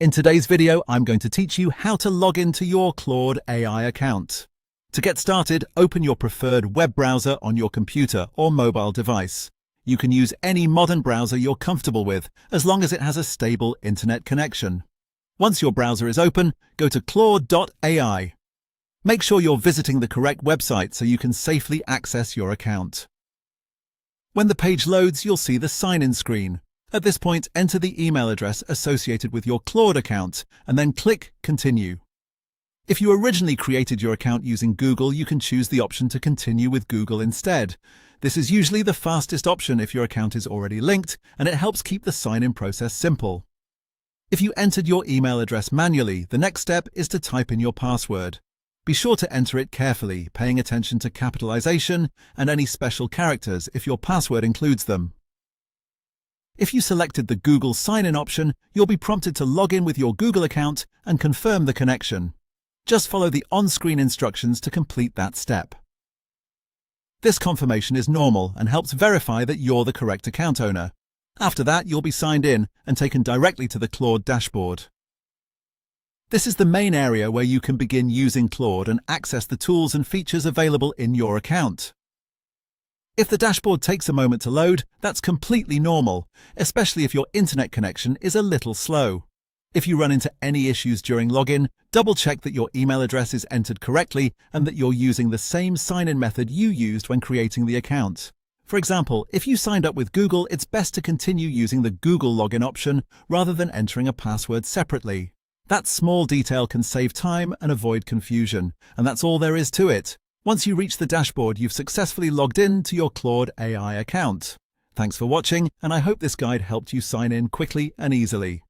In today's video, I'm going to teach you how to log into your Claude AI account. To get started, open your preferred web browser on your computer or mobile device. You can use any modern browser you're comfortable with, as long as it has a stable internet connection. Once your browser is open, go to claude.ai. Make sure you're visiting the correct website so you can safely access your account. When the page loads, you'll see the sign-in screen. At this point, enter the email address associated with your Claude account and then click Continue. If you originally created your account using Google, you can choose the option to continue with Google instead. This is usually the fastest option if your account is already linked, and it helps keep the sign-in process simple. If you entered your email address manually, the next step is to type in your password. Be sure to enter it carefully, paying attention to capitalization and any special characters if your password includes them. If you selected the Google sign-in option, you'll be prompted to log in with your Google account and confirm the connection. Just follow the on-screen instructions to complete that step. This confirmation is normal and helps verify that you're the correct account owner. After that, you'll be signed in and taken directly to the Claude dashboard. This is the main area where you can begin using Claude and access the tools and features available in your account. If the dashboard takes a moment to load, that's completely normal, especially if your internet connection is a little slow. If you run into any issues during login, double-check that your email address is entered correctly and that you're using the same sign-in method you used when creating the account. For example, if you signed up with Google, it's best to continue using the Google login option rather than entering a password separately. That small detail can save time and avoid confusion, and that's all there is to it. Once you reach the dashboard, you've successfully logged in to your Claude AI account. Thanks for watching, and I hope this guide helped you sign in quickly and easily.